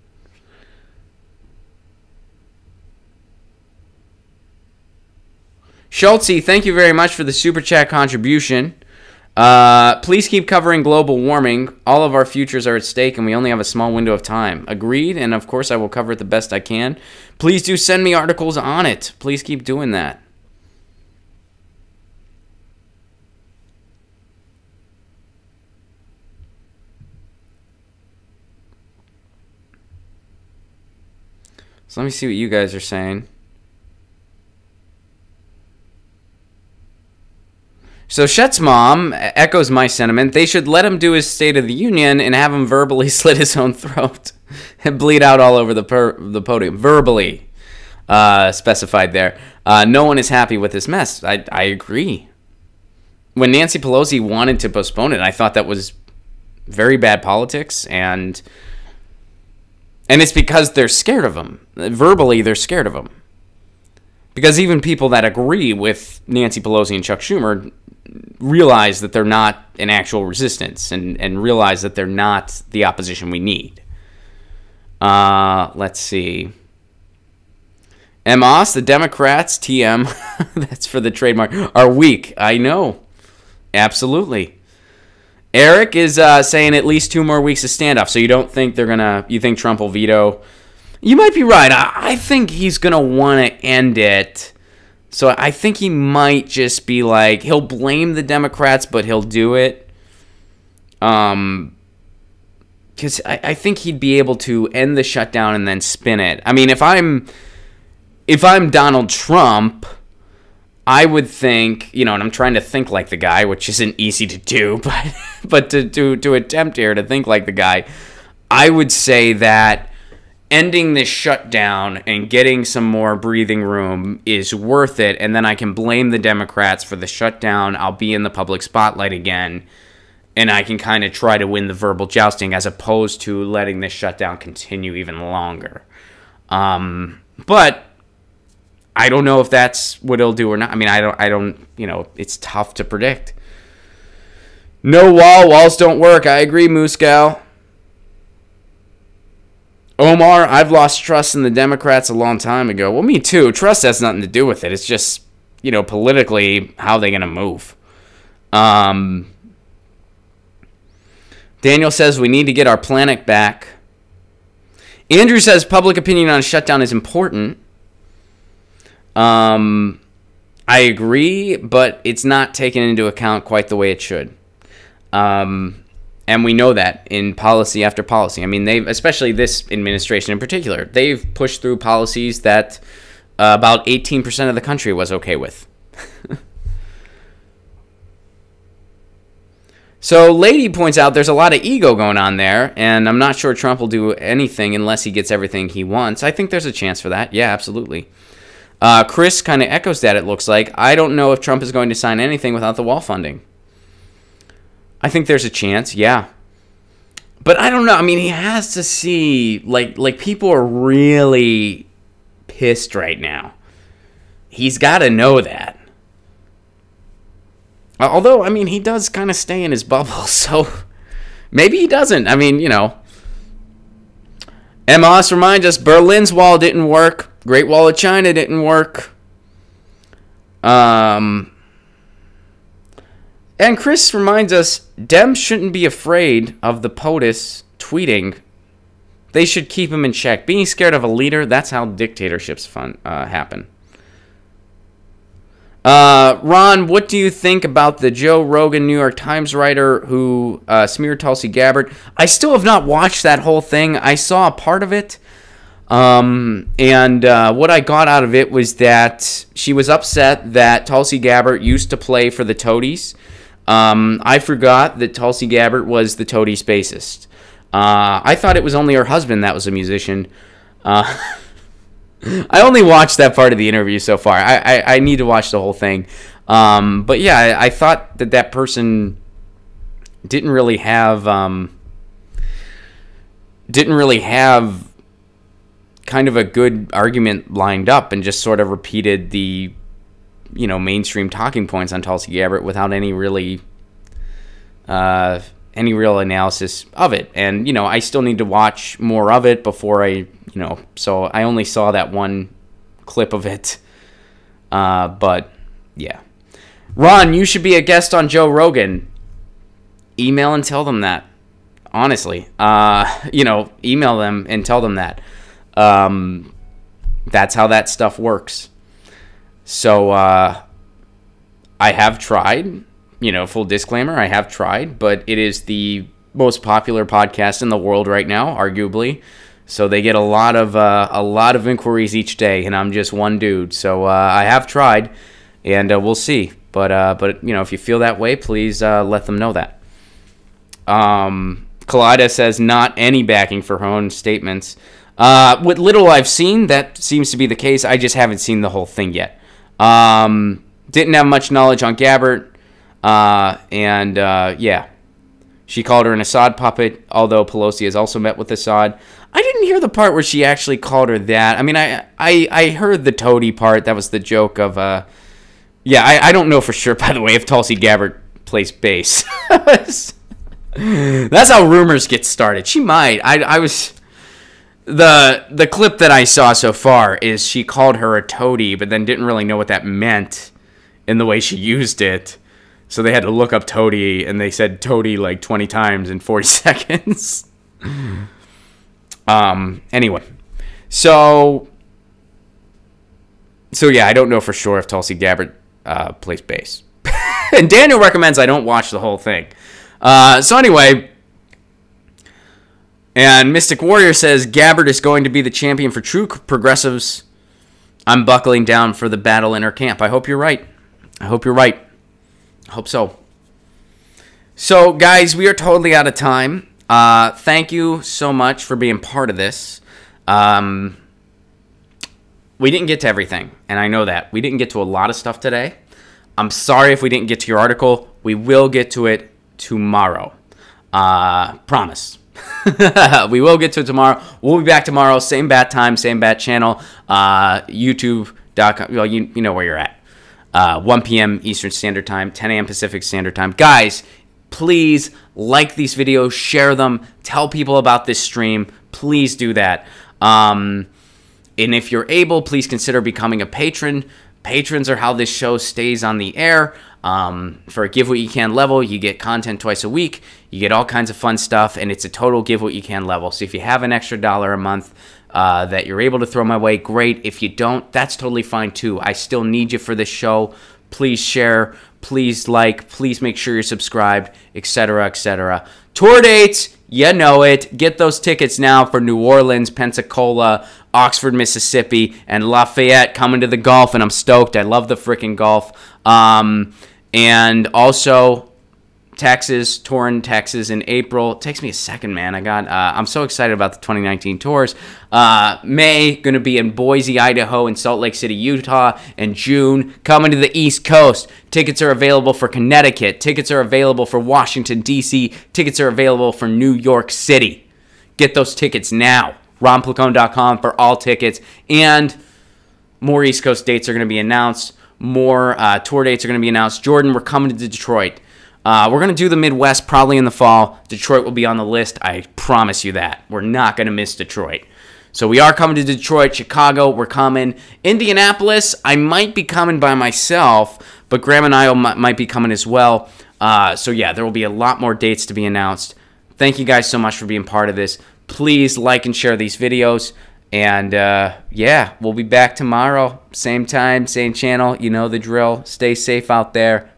Schultzy, thank you very much for the Super Chat contribution. Please keep covering global warming. All of our futures are at stake, and we only have a small window of time. Agreed, and of course I will cover it the best I can. Please do send me articles on it. Please keep doing that. So let me see what you guys are saying. So Chet's mom echoes my sentiment. They should let him do his State of the Union and have him verbally slit his own throat and bleed out all over the podium. Verbally specified there. No one is happy with this mess. I agree. when Nancy Pelosi wanted to postpone it, I thought that was very bad politics, and it's because they're scared of him. Verbally, they're scared of him. Because even people that agree with Nancy Pelosi and Chuck Schumer realize that they're not an actual resistance, and realize that they're not the opposition we need. Let's see. Amos, the Democrats, TM, that's for the trademark, are weak. I know. Absolutely. Eric is saying at least 2 more weeks of standoff, so you don't think you think Trump will veto? You might be right. I think he's going to want to end it. So I think he might just be like, he'll blame the Democrats, but he'll do it. Because I think he'd be able to end the shutdown and then spin it. I mean, if I'm Donald Trump, I would think, and I'm trying to think like the guy, which isn't easy to do, but to attempt here to think like the guy, I would say that ending this shutdown and getting some more breathing room is worth it, and then I can blame the Democrats for the shutdown. I'll be in the public spotlight again, and I can kind of try to win the verbal jousting as opposed to letting this shutdown continue even longer. But I don't know if that's what he'll do or not. I mean, I don't, it's tough to predict. No walls don't work. I agree, Moose Gal. Omar, I've lost trust in the Democrats a long time ago. Well, me too. Trust has nothing to do with it. It's just, politically, how they're going to move. Daniel says we need to get our planet back. Andrew says public opinion on a shutdown is important. I agree, but it's not taken into account quite the way it should. And we know that in policy after policy. I mean, especially this administration in particular, they've pushed through policies that about 18% of the country was okay with. So Lady points out there's a lot of ego going on there, and I'm not sure Trump will do anything unless he gets everything he wants. I think there's a chance for that. Yeah, absolutely. Chris kind of echoes that, it looks like. I don't know if Trump is going to sign anything without the wall funding. I think there's a chance, yeah. But I don't know. I mean, he has to see, like people are really pissed right now. He's got to know that. Although, I mean, he does kind of stay in his bubble, so maybe he doesn't. I mean, Amos reminds us Berlin's wall didn't work. Great Wall of China didn't work. And Chris reminds us, Dems shouldn't be afraid of the POTUS tweeting. They should keep him in check. Being scared of a leader, that's how dictatorships happen. Ron, what do you think about the Joe Rogan New York Times writer who smeared Tulsi Gabbard? I still have not watched that whole thing. I saw a part of it. And what I got out of it was that she was upset that Tulsi Gabbard used to play for the Toadies. I forgot that Tulsi Gabbard was the Toadies bassist. I thought it was only her husband that was a musician. I only watched that part of the interview so far. I need to watch the whole thing. But yeah, I thought that person didn't really have kind of a good argument lined up, and just sort of repeated the mainstream talking points on Tulsi Gabbard without any real analysis of it. And I still need to watch more of it before so I only saw that one clip of it. But yeah, Ron, you should be a guest on Joe Rogan. Email and tell them that. Honestly, email them and tell them that. That's how that stuff works. So I have tried, full disclaimer, I have tried, but it is the most popular podcast in the world right now, arguably. So they get a lot of inquiries each day, and I'm just one dude. So I have tried, and we'll see. But if you feel that way, please let them know that. Kaleida says not any backing for her own statements. What little I've seen, that seems to be the case. I just haven't seen the whole thing yet. Didn't have much knowledge on Gabbard. Yeah, she called her an Assad puppet, although Pelosi has also met with Assad. I didn't hear the part where she actually called her that. I mean, I heard the toady part. That was the joke of, yeah, I don't know for sure, by the way, if Tulsi Gabbard plays bass. That's how rumors get started. She might. The clip that I saw so far is she called her a toady, but then didn't really know what that meant in the way she used it. So they had to look up toady, and they said toady like 20 times in 40 seconds. Anyway. So yeah, I don't know for sure if Tulsi Gabbard plays bass. And Daniel recommends I don't watch the whole thing. So anyway, and Mystic Warrior says Gabbard is going to be the champion for true progressives. I'm buckling down for the battle in her camp. I hope you're right. I hope you're right. I hope so. So, guys, we are totally out of time. Thank you so much for being part of this. We didn't get to everything, and I know that. We didn't get to a lot of stuff today. I'm sorry if we didn't get to your article. We will get to it tomorrow. Promise. We will get to it tomorrow. We'll be back tomorrow. Same bat time, same bat channel. YouTube.com. Well, you know where you're at. 1 p.m. Eastern Standard Time, 10 a.m. Pacific Standard Time. Guys, please like these videos, share them, tell people about this stream. Please do that. And if you're able, please consider becoming a patron. Patrons are how this show stays on the air. For a Give What You Can level, you get content twice a week. You get all kinds of fun stuff, and it's a total Give What You Can level. So if you have an extra $1 a month that you're able to throw my way, great. If you don't, that's totally fine too. I still need you for this show. Please share, please like, please make sure you're subscribed, etc., etc. Tour dates, you know it. Get those tickets now for New Orleans, Pensacola, Oxford, Mississippi, and Lafayette coming to the Gulf, and I'm stoked. I love the freaking Gulf. And also Texas, touring Texas in April. It takes me a second, man. I'm so excited about the 2019 tours. May, going to be in Boise, Idaho, and Salt Lake City, Utah. And June, coming to the East Coast. Tickets are available for Connecticut. Tickets are available for Washington, D.C. Tickets are available for New York City. Get those tickets now. RonPlacone.com for all tickets. And more East Coast dates are going to be announced. More tour dates are going to be announced. Jordan, we're coming to Detroit. We're going to do the Midwest probably in the fall. Detroit will be on the list. I promise you that. We're not going to miss Detroit. So we are coming to Detroit. Chicago, we're coming. Indianapolis, I might be coming by myself, but Graham and I might be coming as well. So yeah, there will be a lot more dates to be announced. Thank you guys so much for being part of this. Please like and share these videos. And yeah, we'll be back tomorrow. Same time, same channel. You know the drill. Stay safe out there.